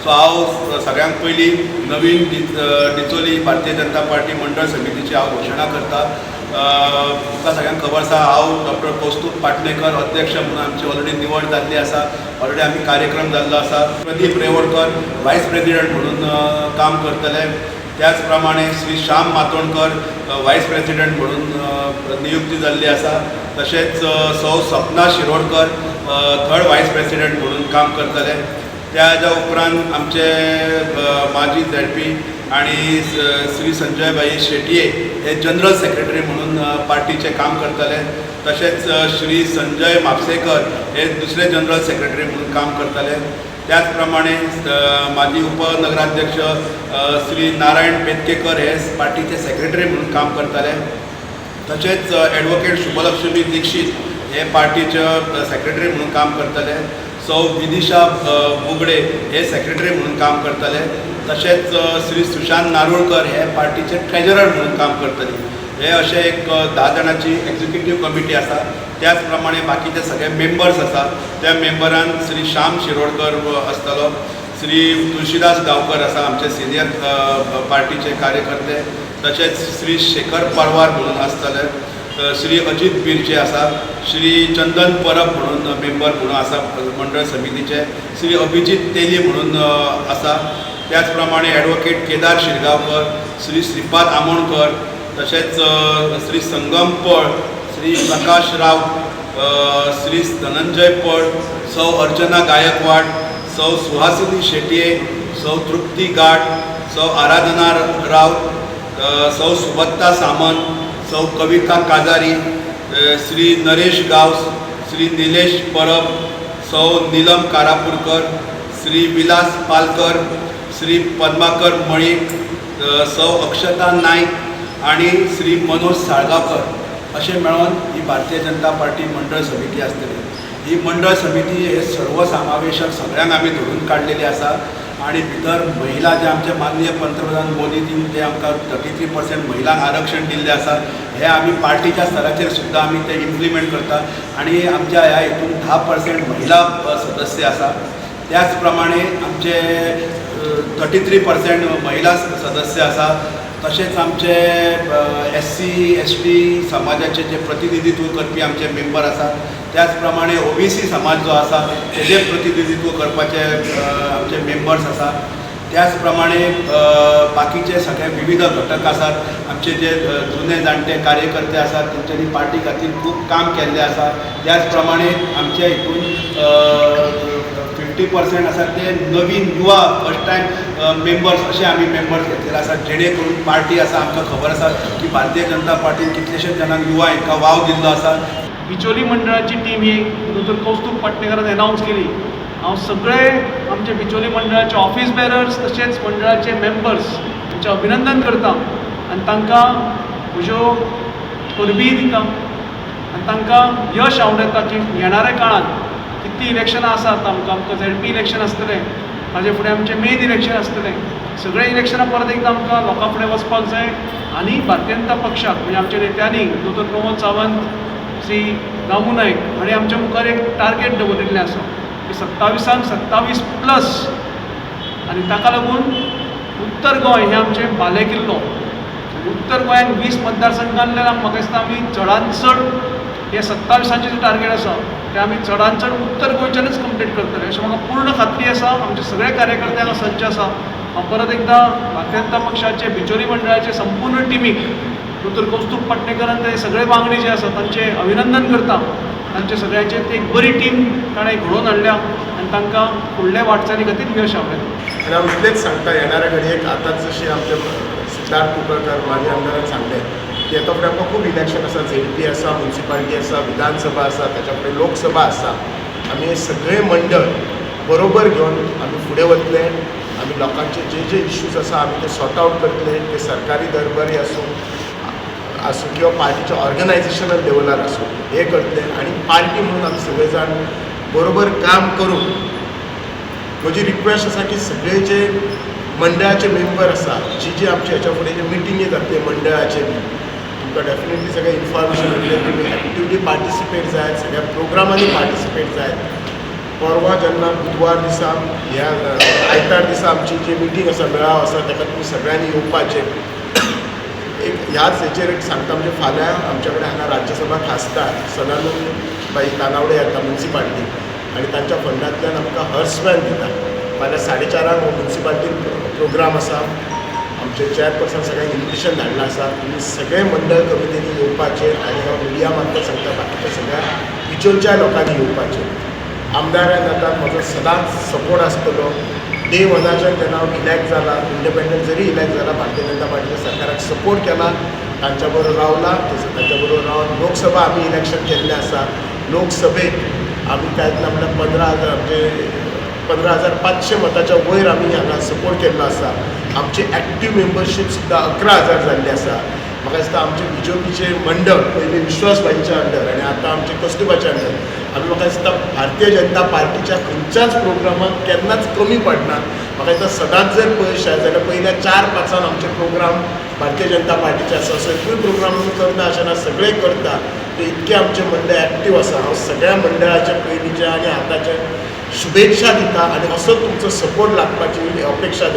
So हांव सगळ्यांत पयलीं नवीन डिचोली भारतीय जनता पार्टी मंडळ समितीची हांव घोशणा करता। तुमकां सगळ्यांक खबर आसा हांव डॉक्टर कौस्तुभ पाटणेकर अध्यक्ष म्हणून आमची ऑलरेडी निवड जाल्ली आसा। ऑलरेडी आमी कार्यक्रम जाल्लो आसा। प्रदीप रेवडकर वायस प्रेसिडेंट म्हणून काम करतले। त्याच प्रमाणे श्री श्याम मातोंडकर वायस प्रेसिडेंट म्हणून नियुक्ती जाल्ली आसा। तशेंच सौ सपना शिरोडकर थर्ड वायस प्रेसिडेंट म्हणून काम करतले। त्या उपरांत आमचे माजी झेडपी आणि श्री संजय भाई शेटये हे जनरल सेक्रेटरी म्हणून पार्टीचे काम करतले। तशेंच श्री संजय म्हापसेकर हे दुसरे जनरल सेक्रेटरी म्हणून काम करतले। त्याच प्रमाणे माजी उपनगराध्यक्ष श्री नारायण पेतकेकर हे पार्टीचे सेक्रेटरी म्हणून काम करतले। तशेंच ॲडवोकेट शुभलक्ष्मी दीक्षित हे पार्टीचे सेक्रेटरी म्हणून काम करतले। सौ विदिशा बुगडे हे सेक्रेटरी म्हणून काम करतले। तशेंच श्री सुशांत नारोळकर हे पार्टीचे ट्रेजरर म्हणून काम करतले। हे अशें एक 10 जाणांची एक्झिक्युटीव कमिटी आसा। त्याच प्रमाणे बाकीचे सगळे मेंबर्स आसा। त्या मेंबरान श्री श्याम शिरोडकर आसतलो, श्री तुळशीदास गांवकर आसा आमचे सिनियर पार्टीचे कार्यकर्ते। तशेंच श्री शेखर परवार म्हणून आसतले, श्री अजित बिरचे आसा, श्री चंदन परब म्हणून मेंबर म्हणून आसा मंडळ समितीचे, श्री अभिजीत तेली म्हणून आसा। त्याच प्रमाणे ॲडवोकेट केदार शिरगांवकर, श्री श्रीपाद आमोणकर, तशेंच श्री संगम पळ, श्री प्रकाश राव, श्री धनंजय पळ, सौ अर्चना गायकवाड, सौ सुहासिनी शेटये, सौ तृप्ती गाड, सौ आराधना राव, सौ सुभत्ता सामंत, सौ कविता काजारी, श्री नरेश गावस, श्री निलेश परब, सौ नीलम कारापुरकर, श्री विलास पालकर, श्री पद्माकर मळीक, सौ अक्षता नाईक आणि श्री मनोज साळगांवकर अशें मेळोन ही भारतीय जनता पार्टी मंडळ समिती आसतली। ही मंडळ समिती हे सर्वसमावेशक सगळ्यांक आमी धरून काडलेली आसा। आणि भितर महिला जे आमचे माननीय पंतप्रधान मोदीजीन जे आमकां 33% महिलांक आरक्षण दिल्लें आसा हे आमी पार्टीच्या स्तराचेर सुद्दां आमी ते इम्प्लिमेंट करता। आणि आमच्या ह्या हितून 10% महिला सदस्य आसा। त्याच प्रमाणे आमचे 33% महिला सदस्य आसा। तशेंच आमचे SC ST समाजाचे जे प्रतिनिधित्व करपी आमचे मेंबर आसा। त्याच प्रमाणे OBC समाज जो आसा तेजे प्रतिनिधित्व करपाचे आमचे मेंबर्स आसा। त्याच प्रमाणे बाकीचे सगळे विविध घटक आसात। आमचे जे जुने जाणटे कार्यकर्ते आसात तेंच्यांनी पार्टी खातीर खूब काम केल्लें आसा। त्याच प्रमाणे आमच्या हितून 50% आसात ते नवीन युवा फर्स्ट टायम मेंबर्स अशे आमी मेंबर्स घेतलेले आसात, जेणे करून पार्टी आसा आमकां खबर आसा की भारतीय जनता पार्टीन कितलेशेच जाणांक युवा हांकां वाव दिल्लो आसा। बिचोली मंडळाची टीम ही डॉक्टर कौस्तुभ पाटणेकरान अनाउन्स केली। हांव सगळे आमचे बिचोली मंडळाचे ऑफिस बेरर्स तशेंच मंडळाचे मेंबर्स हांचें अभिनंदन करता आनी तांकां म्हज्यो परबी दिता आनी तांकां यश आवडटा की येणाऱ्या काळांत कितलीं इलेक्शनां आसात। आमकां ZP इलेक्शन आसतलें, ताजे फुडें आमचें मेन इलेक्शन आसतलें। सगळे इलेक्शनां परत एकदां आमकां लोकां फुडें वचपाक जाय आनी भारतीय जनता पक्षाक म्हणजे आमच्या नेत्यांनी डॉक्टर प्रमोद सावंत, श्री रामू नायक हांणी आमच्या मुखार एक टार्गेट दवरिल्लें आसा की 27 27+ आनी ताका लागून उत्तर गोंय हें आमचें बालेकिल्लो। उत्तर गोंयांत 20 मतदारसंघांतल्यान म्हाका दिसता आमी चडांत चड हे 27चे जे टार्गेट आसा ते आमी चडांत चड उत्तर गोंयच्यानूच कंप्लीट करतले अशें म्हाका पूर्ण खात्री आसा। आमचे सगळे कार्यकर्ते हांगा सज्ज आसा। हांव परत एकदां भारतीय जनता पक्षाचे बिचोली मंडळाचे संपूर्ण टिमीक डॉक्टर कौस्तुभ पाटणेकरान ते सगळे वांगडी जे आसा तांचे अभिनंदन करता। तांचे सगळ्यांचे ती एक बरी टीम ताणें घडोवन हाडल्या आनी तांकां फुडल्या वाटचाली खातीर यश आवडलें। आनी हांव इतलेंच सांगता येणाऱ्या घडयेक आतांच जशें आमचे सिद्धार्थ कुंकळकर माजी आमदारान सांगलें की येता फुडें आमकां खूब इलेक्शन आसा। ZP आसा, म्युन्सिपालिटी आसा, विधानसभा आसा, ताच्या फुडें लोकसभा आसा। आमी हे सगळे मंडळ बरोबर घेवन आमी फुडें वतले। आमी लोकांचे जे जे इश्यूज आसा आमी ते सॉर्ट आवट करतले। ते सरकारी दरबारी आसूं किंवा पार्टीच्या ऑर्गनायझेशनल लेवलार आसूं हे करतले आनी पार्टी म्हणून आमी सगळे जाण बरोबर काम करून म्हजी रिक्वेस्ट आसा की सगळे जे मंडळाचे मेंबर आसा जी आमचे हेच्या फुडें जे मिटिंगी जातले मंडळाचे तुमकां डेफिनेटली सगळें इन्फॉर्मेशन मेळटलें। तुमी एक्टिवली पार्टिसिपेट जाय, सगळ्या प्रोग्रामांनी पार्टिसिपेट जाय। परवा जेन्ना बुधवार दिसा ह्या आयतार दिसा आमची जी मिटींग आसा मेळाव आसा ताका तुमी सगळ्यांनी येवपाचें. एक ह्याच हेचेर एक सांगता म्हणजे फाल्यां आमचे कडेन हांगा राज्यसभा खासदार सदानंद बाई तानावडे येता म्युन्सिपाल्टी आनी तांच्या फंडांतल्यान आमकां हर्सवॅन दिता. फाल्यां 4:30 हो म्युन्सिपाल्टीन प्रोग्राम आसा. आमचे चेअरपर्सन सगळ्यांक इन्विटेशन धाडलें आसा. तुमी सगळे मंडळ कमिटींनी येवपाचें आनी हांव मिडिया मार्फत सांगता बाकीच्या सगळ्या बिचोलच्या लोकांनी येवपाचें. आमदारान आतां म्हजो सदांच सपोर्ट आसतलो. डे वनाच्यान जेन्ना हांव इलॅक्ट जाला इंडिपेंडंट जरी इलॅक्ट जाला भारतीय जनता पार्टीच्या सरकाराक सपोर्ट केला, तांच्या बरोबर रावला, तांच्या बरोबर रावन लोकसभा आमी इलेक्शन केल्लें आसा. लोकसभेक आमी कांयच ना म्हणल्यार 15,000 म्हणजे 15,500 मताच्या वयर आमी हांगा सपोर्ट केल्लो आसा. आमची एक्टीव मेंबरशीप सुद्दां 11,000 जाल्ली आसा. म्हाका दिसता आमचे बीजेपीचे मंडळ पयलीं विश्वासबाईच्या अंडर आनी आतां आमचे कस्तुबाच्या अंडर आमी म्हाका दिसता भारतीय जनता पार्टीच्या खंयच्याच प्रोग्रामाक केन्नाच कमी पडना. म्हाका दिसता सदांच जर पळयशात जाल्यार पयल्या 4-5 आमचे प्रोग्राम भारतीय जनता पार्टीचे आसा. सो एकूय प्रोग्राम आमी करना अशें ना, सगळे करता. ते इतके आमचे मंडळ एक्टीव आसा. हांव सगळ्या मंडळाच्या पयलींच्या आनी आतांच्या शुभेच्छा दिता आनी असो तुमचो सपोर्ट लागपाची अपेक्षा